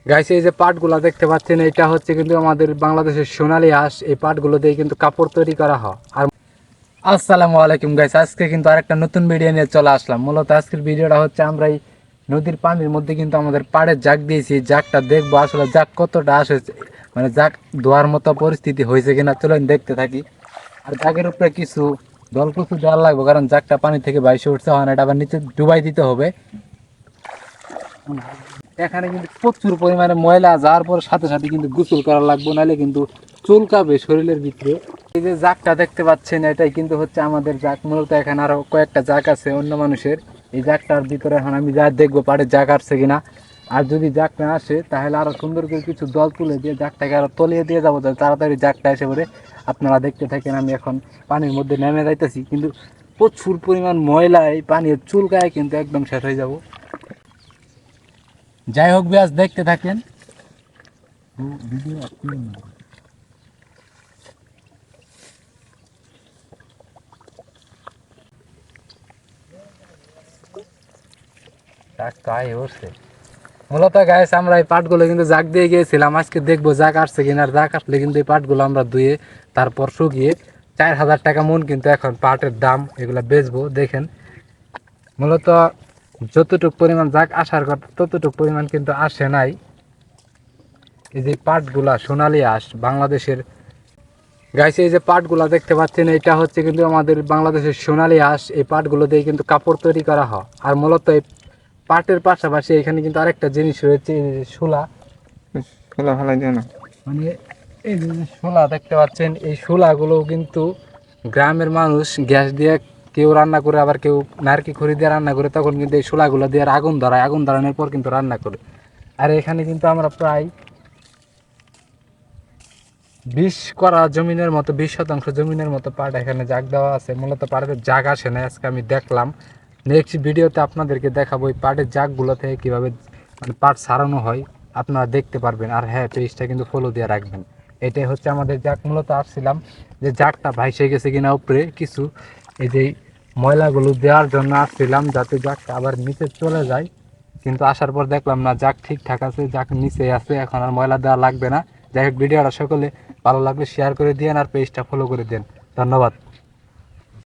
Guys এই যে পাটগুলো দেখতে পাচ্ছেন এটা হচ্ছে কিন্তু আমাদের বাংলাদেশের সোনালী হাঁস। এই পাটগুলো দিয়ে কিন্তু কাপড় তৈরি করা হয়। আর আসসালামু আলাইকুম গাইস, আজকে কিন্তু আরেকটা নতুন ভিডিও নিয়ে চলে আসলাম। মূলত আজকের ভিডিওটা হচ্ছে আমরা এই নদীর পানির মধ্যে কিন্তু আমাদের পাড়ের জাগ দিয়েছি। জাগটা দেখবো আসলে জাগ কতটা আসে, মানে জাগ ধোয়ার মতো পরিস্থিতি হয়েছে কিনা, চলেন দেখতে থাকি। আর জাগের উপরে কিছু জলকুচু দেওয়া লাগবে, কারণ জাগটা পানি থেকে বাইশে উঠছে, হয় না এটা আবার নিচে ডুবাই দিতে হবে। এখানে কিন্তু প্রচুর পরিমাণে ময়লা যাওয়ার পর সাথে সাথে কিন্তু গোসল করা লাগবে, নাহলে কিন্তু চুলকাবে শরীরের ভিতরে। এই যে জাগটা দেখতে পাচ্ছেন এটাই কিন্তু হচ্ছে আমাদের জাগ। মূলত এখানে আরো কয়েকটা জাগ আছে অন্য মানুষের। এই জাগটার ভিতরে এখন আমি যা দেখবো পাড়ে জাগ আসছে কিনা। আর যদি জাগ না আসে তাহলে আরো সুন্দর করে কিছু দল তুলে দিয়ে জাগটাকে আরো তলিয়ে দিয়ে যাবো, যাতে তাড়াতাড়ি জাগটা এসে পড়ে। আপনারা দেখতে থাকেন, আমি এখন পানির মধ্যে নেমে যাইতেছি, কিন্তু প্রচুর পরিমাণ ময়লা এই পানির চুলকায় কিন্তু একদম শেষ হয়ে যাবো। যাই হোক ব্যাস, দেখতে থাকেন। মূলত গাইস আমরা এই পাটগুলো কিন্তু জাগ দিয়ে গিয়েছিলাম, আজকে দেখবো জাগ আসছে কিনা। আর জাগ আসলে কিন্তু এই পাটগুলো আমরা ধুয়ে তারপর শুকিয়ে 4,000 টাকা মন কিন্তু এখন পাটের দাম। এগুলা বেচবো দেখেন। মূলত যতটুকু পরিমাণ জাগ আসার কথা ততটুকু পরিমাণ কিন্তু আসে নাই। এই যে পাটগুলা সোনালী হাঁস বাংলাদেশের। গাইস এই যে পাটগুলা দেখতে পাচ্ছেন এটা হচ্ছে কিন্তু আমাদের বাংলাদেশের সোনালী হাঁস। এই পাটগুলো দিয়ে কিন্তু কাপড় তৈরি করা হয়। আর মূলত এই পাটের পাশাপাশি এখানে কিন্তু আরেকটা জিনিস রয়েছে, এই যে শোলা। খোলা ফেলাই দিও না। মানে এই যে শোলা দেখতে পাচ্ছেন, এই শোলাগুলো কিন্তু গ্রামের মানুষ গ্যাস দিয়ে কেউ রান্না করে, আবার কেউ নারকেল খড়ি দিয়ে রান্না করে। তখন কিন্তু এই শোলাগুলো দিয়ে আগুন ধরায়, আগুন ধরানোর পর কিন্তু রান্না করে। আর এখানে কিন্তু আমরা প্রায় 20 জমিনের মতো পাট এখানে জাগ দেওয়া আছে। মূলত পাটের জাগ আসে না, আজকে আমি দেখলাম। নেক্সট ভিডিওতে আপনাদেরকে দেখাবো এই পাটের জাগগুলো থেকে কীভাবে মানে পাট সারানো হয়, আপনারা দেখতে পারবেন। আর হ্যাঁ, পেজটা কিন্তু ফলো দিয়ে রাখবেন। এটাই হচ্ছে আমাদের জাগ। মূলত আসছিলাম যে জাগটা ভাইসে গেছে কিনা উপরে কিছু, এই যে ময়লাগুলো দেওয়ার জন্য আসছিলাম, যাতে জাগটা আবার নিচে চলে যায়। কিন্তু আসার পর দেখলাম না, জাগ ঠিকঠাক আছে, জাগ নিচে আছে, এখন আর ময়লা দেওয়া লাগবে না। যাই হোক, ভিডিওটা সকলে ভালো লাগলে শেয়ার করে দিন আর পেজটা ফলো করে দিন। ধন্যবাদ।